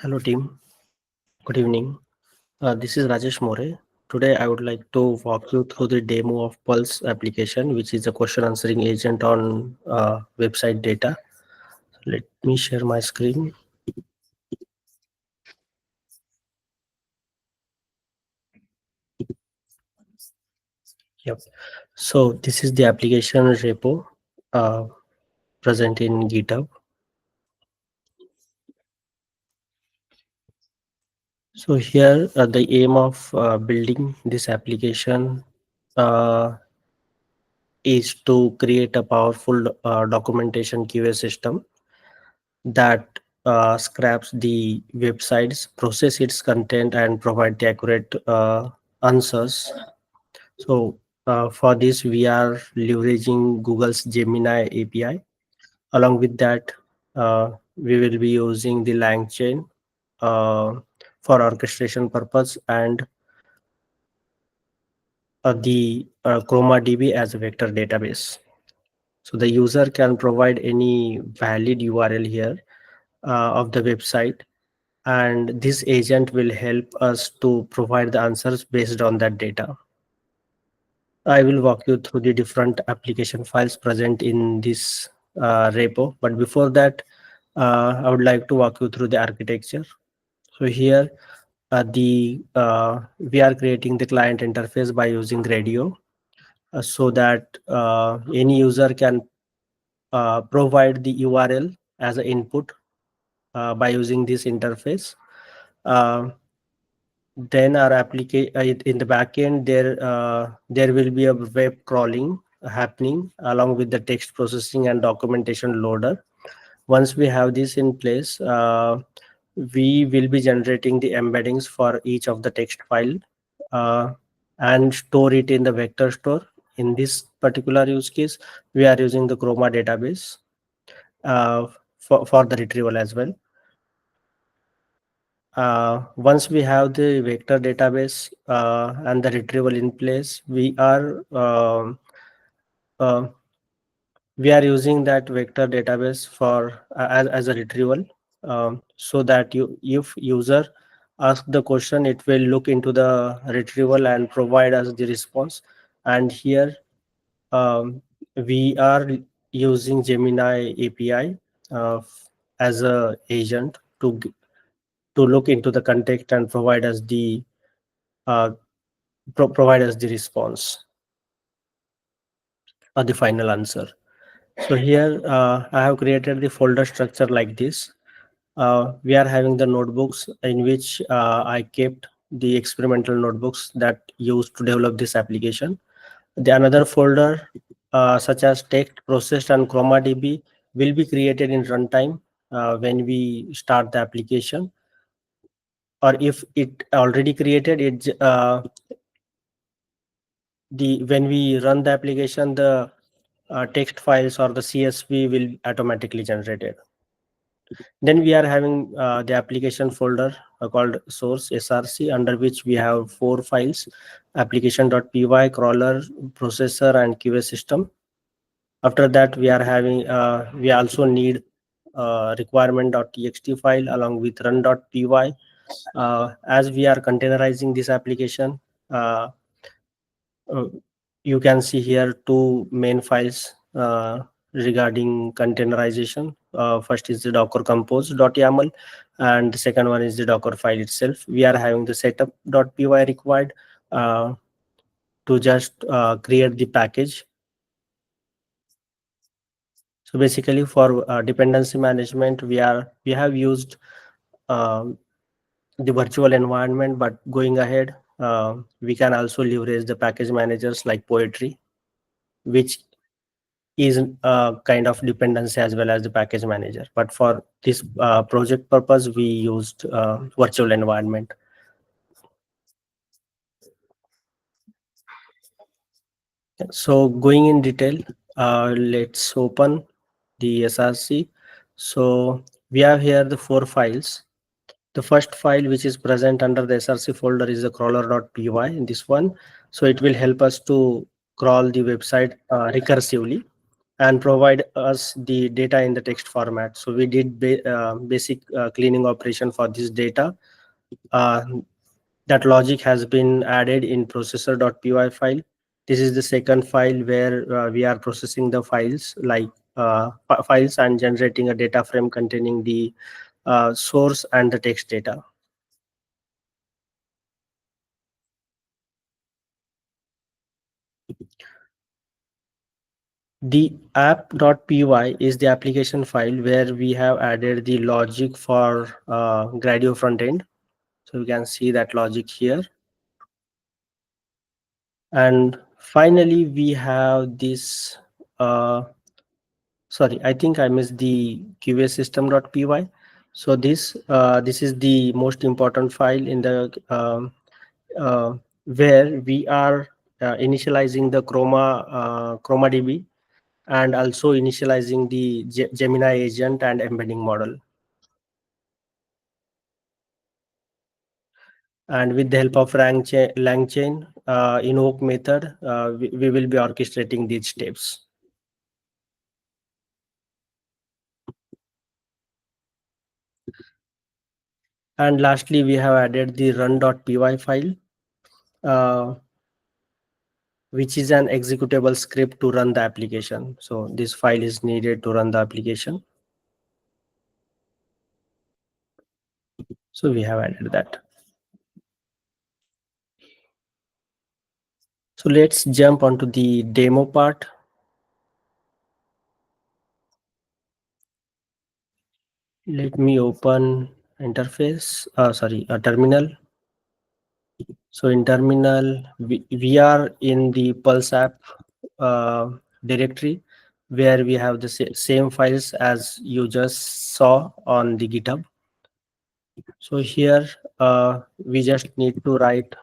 Hello team, good evening. This is Rajesh More. Today I would like to walk you through the demo of Pulse application, which is a question answering agent on website data. Let me share my screen. Yep. So this is the application repo uh, present in GitHub. So here the aim of building this application uh, is to create a powerful documentation QA system that scraps the websites, process its content, and provide the accurate answers. So for this, we are leveraging Google's Gemini API. Along with that, we will be using the Langchain uh, for orchestration purpose and the Chroma DB as a vector database. So the user can provide any valid URL here of the website, and this agent will help us to provide the answers based on that data. I will walk you through the different application files present in this repo, but before that, I would like to walk you through the architecture. So here, we are creating the client interface by using Gradio, so that any user can provide the URL as an input by using this interface. Uh, then our application in the backend, there will be a web crawling happening along with the text processing and documentation loader. Once we have this in place, we will be generating the embeddings for each of the text file uh, and store it in the vector store. In this particular use case, we are using the Chroma database for the retrieval as well. Once we have the vector database and the retrieval in place, uh, we are using that vector database for as a retrieval, so that if user ask the question, it will look into the retrieval and provide us the response. And here um, we are using Gemini API as a agent to look into the context and uh, provide us the response or the final answer. So here I have created the folder structure like this. We are having the notebooks in which I kept the experimental notebooks that used to develop this application. The another folder such as text processed and Chroma DB will be created in runtime when we start the application, or if it already created it, the when we run the application, the text files or the CSV will automatically generated. Then we are having the application folder called source src, under which we have 4 files: application.py, crawler, processor, and QA system. After that, we are having we also need requirement.txt file along with run.py. As we are containerizing this application, uh, uh, you can see here two main files regarding containerization. First is the docker compose.yaml, and the second one is the docker file itself. We are having the setup.py required to just create the package. So basically, for dependency management, we have used um, the virtual environment, but going ahead, we can also leverage the package managers like Poetry, which is a kind of dependency as well as the package manager. But for this project purpose, we used virtual environment. So going in detail, let's open the SRC. So we have here the 4 files. The first file which is present under the SRC folder is the crawler.py in this one. So it will help us to crawl the website recursively. and provide us the data in the text format. So we did basic cleaning operation for this data. Uh, that logic has been added in processor.py file. This is the second file where we are processing the files like files and generating a data frame containing the source and the text data. The app.py is the application file where we have added the logic for Gradio frontend. So you can see that logic here. And finally, we have this, sorry, I think I missed the QA system.py. So this is the most important file in the where we are initializing the Chroma DB and also initializing the Gemini agent and embedding model. And with the help of Langchain invoke method, we will be orchestrating these steps. And lastly, we have added the run.py file, which is an executable script to run the application. So this file is needed to run the application. So we have added that. So let's jump onto the demo part. Let me open interface, sorry, a terminal. So in terminal, we are in the Pulse app directory where we have the same files as you just saw on the GitHub. So here we just need to write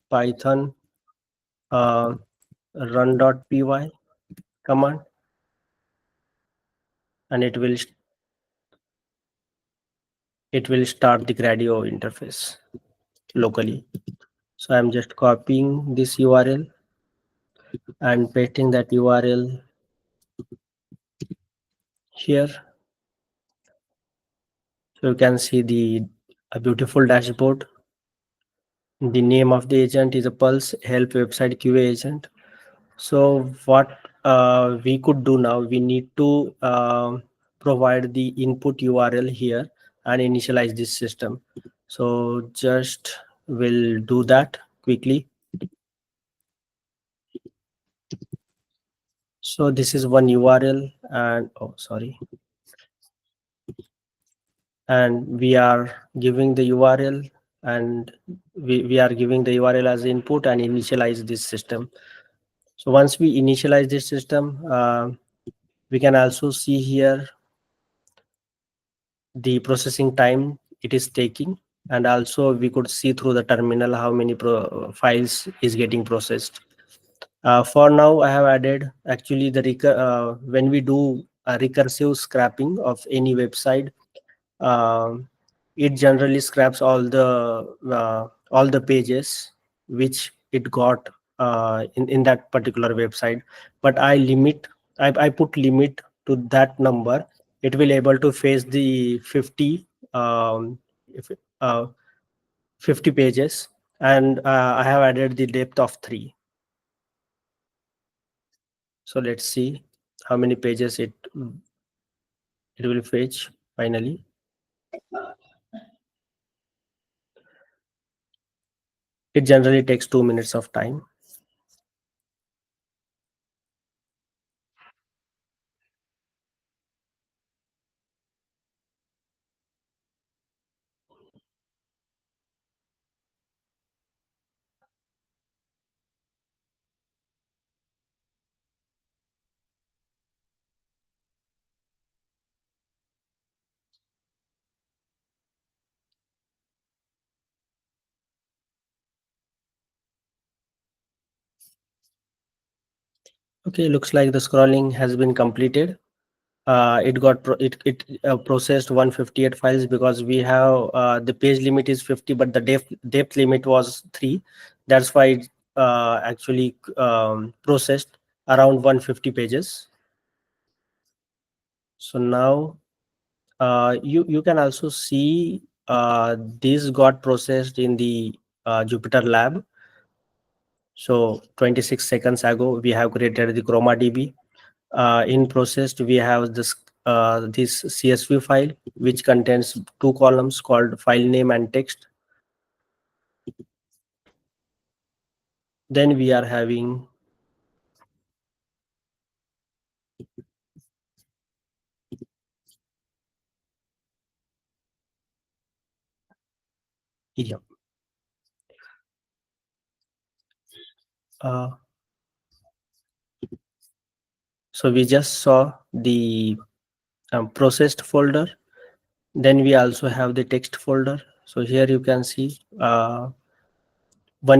Python run.py command, and it will start the Gradio interface locally. So I'm just copying this URL and pasting that URL here. So you can see a beautiful dashboard. The name of the agent is a Pulse Help Website QA agent. So what we could do now, we need to provide the input URL here and initialize this system. So just we'll do that quickly. So this is one URL, and oh sorry, and we are giving the URL, and we are giving the URL as input and initialize this system. So once we initialize this system, we can also see here the processing time it is taking, and also we could see through the terminal how many files is getting processed. For now, I have added actually when we do a recursive scrapping of any website, it generally scraps all the pages which it got in that particular website. But I put limit to that number. It will able to face the 50 if, uh, 50 pages, and I have added the depth of 3. So let's see how many pages it will fetch finally. It generally takes 2 minutes of time. Okay, looks like the scrolling has been completed. It processed 158 files because we have the page limit is 50, but the depth limit was 3. That's why it actually processed around 150 pages. So now you can also see this got processed in the Jupyter lab. So 26 seconds ago, we have created the Chroma DB. In processed, we have this CSV file, which contains two columns called file name and text. Then we are having yeah. Uh, so we just saw the processed folder. Then we also have the text folder. So here you can see 1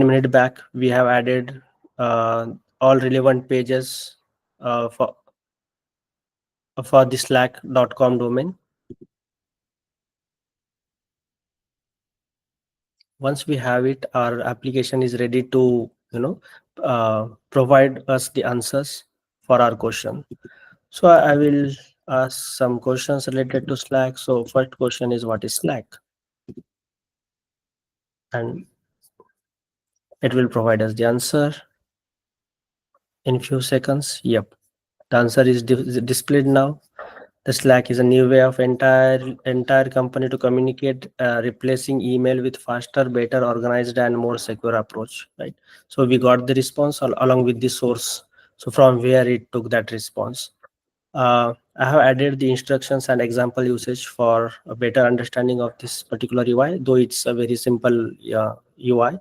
minute back we have added uh, all relevant pages for the slack.com domain. Once we have it, our application is ready to provide us the answers for our question. So I will ask some questions related to Slack. So first question is, what is Slack? And it will provide us the answer in few seconds. Yep, the answer is displayed now. The Slack is a new way of entire company to communicate, replacing email with faster, better organized, and more secure approach. Right. So we got the response along with the source. So from where it took that response. I have added the instructions and example usage for a better understanding of this particular UI, though it's a very simple UI.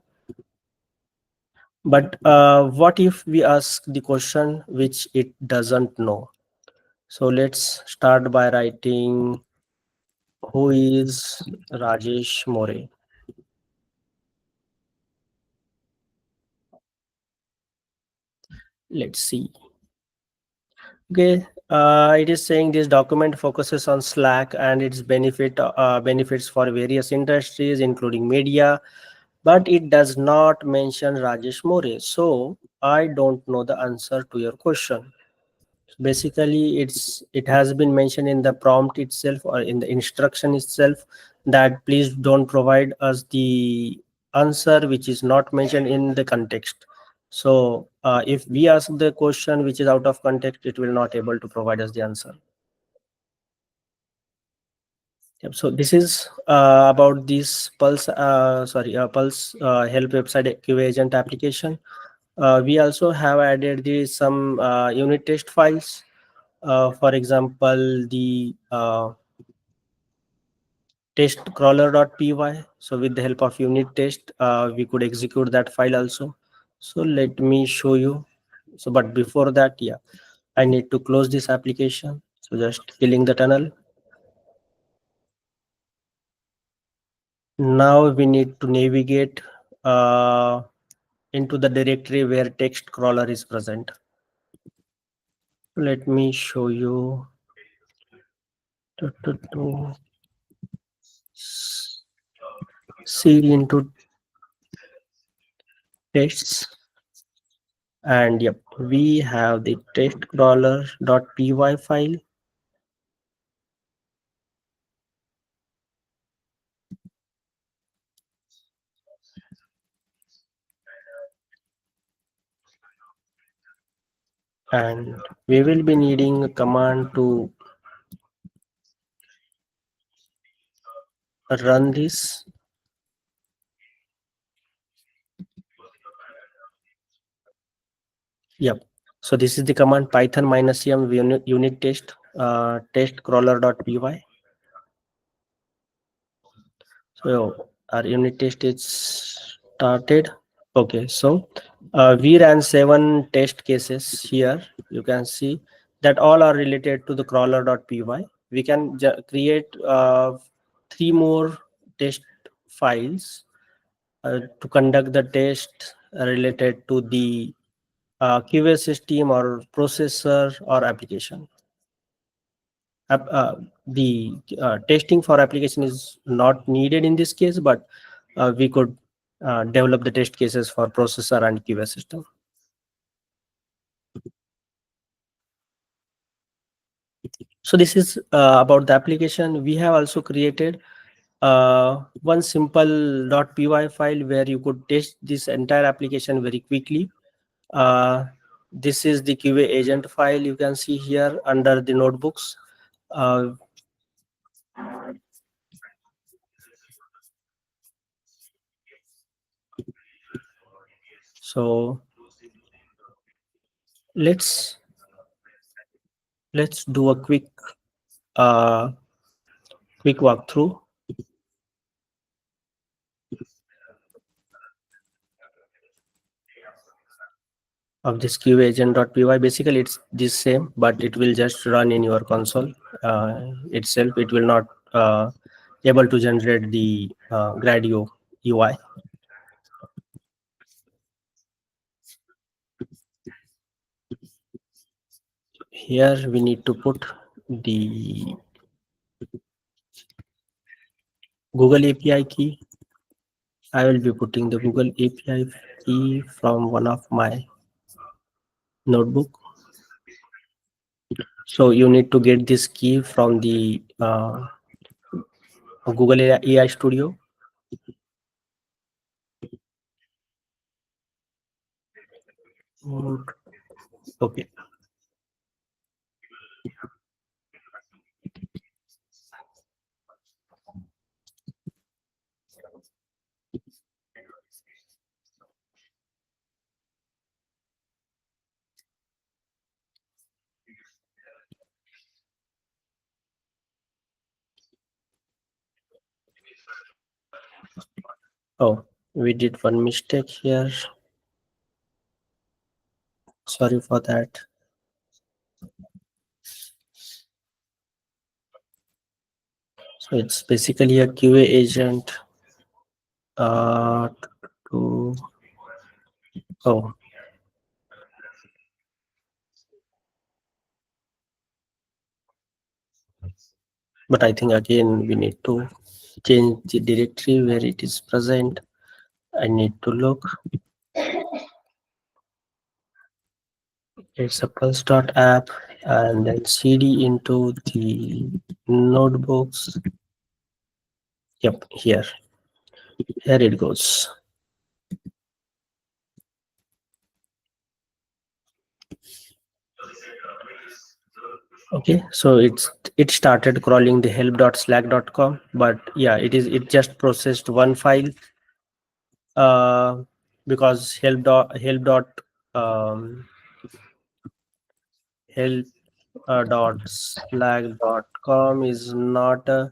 But what if we ask the question which it doesn't know? So let's start by writing, who is Rajesh More? Let's see. Okay, it is saying this document focuses on Slack and its benefits for various industries, including media, but it does not mention Rajesh More. So I don't know the answer to your question. Basically, it has been mentioned in the prompt itself or in the instruction itself that please don't provide us the answer which is not mentioned in the context. So if we ask the question which is out of context, it will not able to provide us the answer. Yep. So this is about this Pulse help website QA agent application. We also have added some unit test files. For example, the test crawler.py. So with the help of unit test, we could execute that file also. So let me show you. So, but before that, yeah, I need to close this application. So just killing the tunnel. Now we need to navigate into the directory where text crawler is present. Let me show you. See into tests, and yep, we have the text crawler.py file. And we will be needing a command to run this. Yep. So this is the command python -m unit test test crawler.py. So our unit test is started. Okay, so we ran 7 test cases here. You can see that all are related to the crawler.py. We can create 3 more test files to conduct the test related to the QA system or processor or application. The testing for application is not needed in this case, but we could develop the test cases for processor and QA system. So this is about the application. We have also created one simple .py file where you could test this entire application very quickly. uh, this is the QA agent file you can see here under the notebooks. uh, so let's let's do a uh, quick walkthrough of this QA agent.py. Basically it's the same, but it will just run in your console itself. It will not able to generate the Gradio UI. Here we need to put the Google API key. I will be putting the Google API key from one of my notebook. So you need to get this key from the Google AI Studio. Okay. Oh, we did one mistake here. Sorry for that. So it's basically a QA agent to oh, but I think again we need to change the directory where it is present. I need to look. It's a pulse.app and then cd into the notebooks. Yep, here it goes. Okay, so it started crawling the help.slack.com, but yeah, it just processed one file because help dot slack.com is not a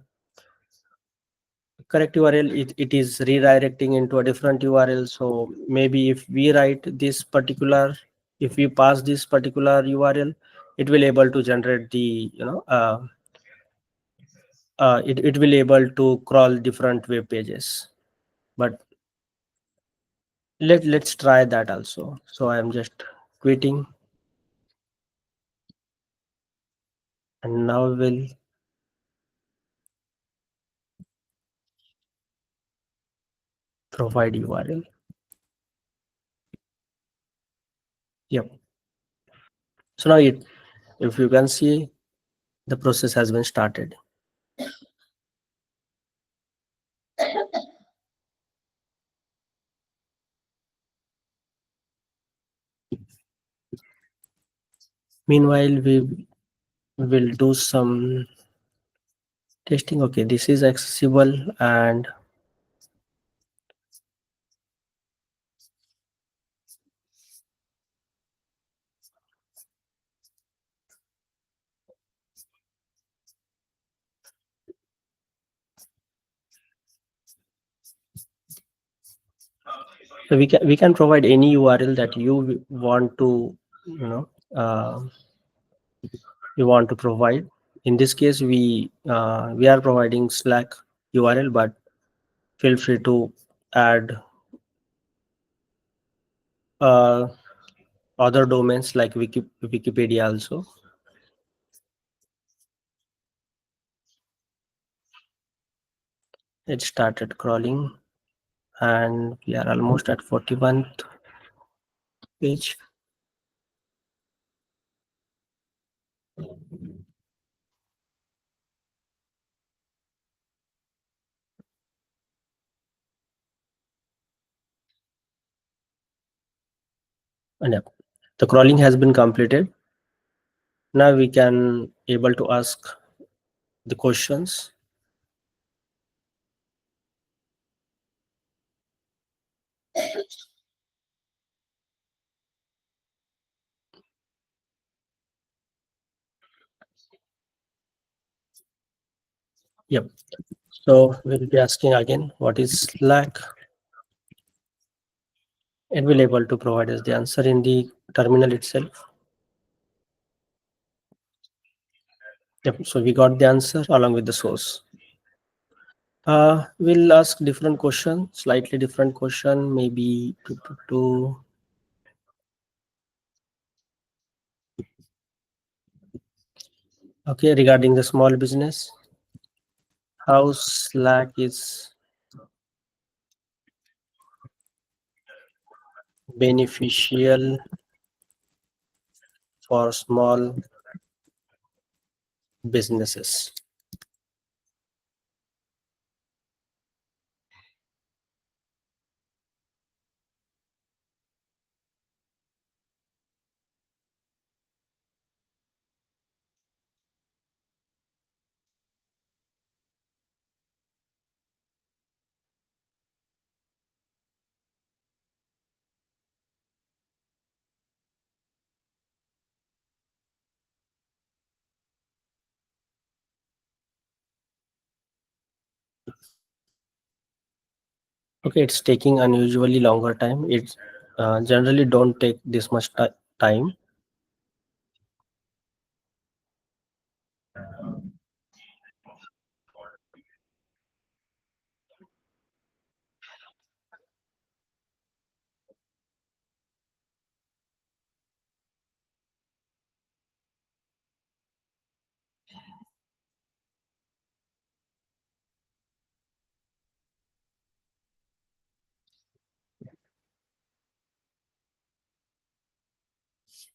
correct URL. It is redirecting into a different URL. So maybe if we pass this particular URL, it will able to generate the it will able to crawl different web pages. But let's try that also. So I am just quitting, and now we'll provide URL. Yep. So now if you can see, the process has been started. Meanwhile, we will do some testing. Okay, this is accessible, and so we can provide any URL that you want to uh, you want to provide. In this case, we are providing Slack URL, but feel free to add uh, other domains like Wikipedia also. It started crawling, and we are almost at 41st page. And yeah, the crawling has been completed. Now we can able to ask the questions. Yep. So we'll be asking again, what is Slack? It will able to provide us the answer in the terminal itself. Yep. So we got the answer along with the source. We'll ask different question, slightly different question, maybe okay, regarding the small business, how Slack is beneficial for small businesses. Okay, it's taking unusually longer time. It's generally don't take this much time.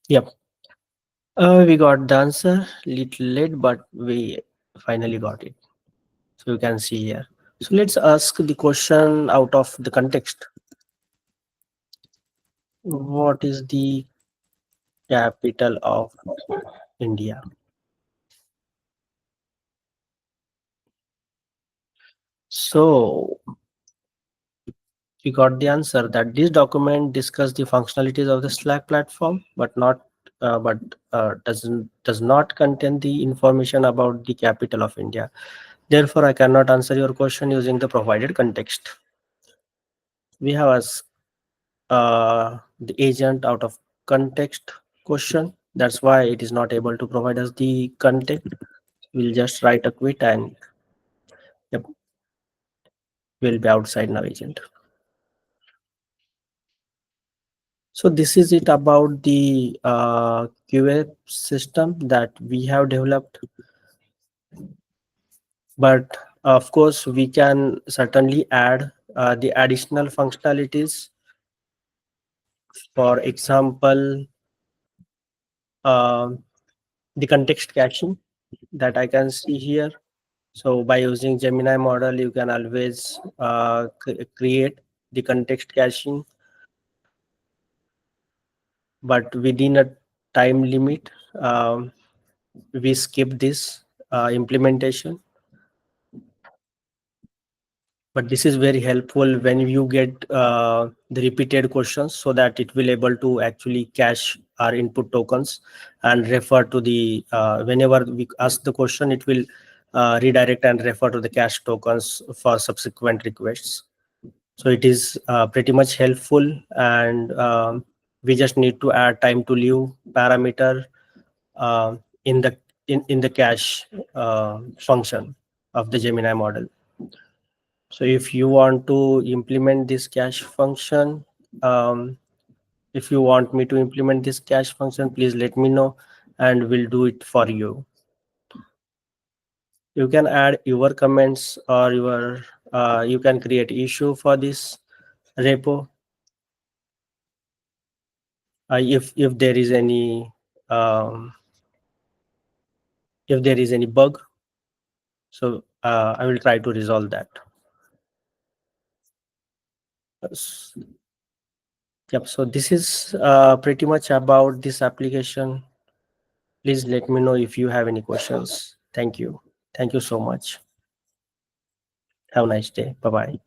Yep. We got the answer little late, but we finally got it. So you can see here. So let's ask the question out of the context. What is the capital of India? So we got the answer that this document discuss the functionalities of the Slack platform, but not but does not contain the information about the capital of India. Therefore, I cannot answer your question using the provided context. We have asked the agent out of context question. That's why it is not able to provide us the context. We'll just write a quit and yep, we'll be outside now agent. So this is it about the QA system that we have developed. But of course, we can certainly add the additional functionalities. For example, uh, the context caching that I can see here. So by using Gemini model, you can always create the context caching, but within a time limit. We skip this implementation, but this is very helpful when you get the repeated questions, so that it will able to actually cache our input tokens and refer to the whenever we ask the question, it will redirect and refer to the cache tokens for subsequent requests. So it is pretty much helpful, and we just need to add time to live parameter uh, in the in the cache function of the Gemini model. So if you want to implement this cache function, um, if you want me to implement this cache function, please let me know and we'll do it for you. You can add your comments or your you can create issue for this repo. If there is any um, if there is any bug, so I will try to resolve that. Yep. So this is pretty much about this application. Please let me know if you have any questions. Thank you. Thank you so much. Have a nice day. Bye bye.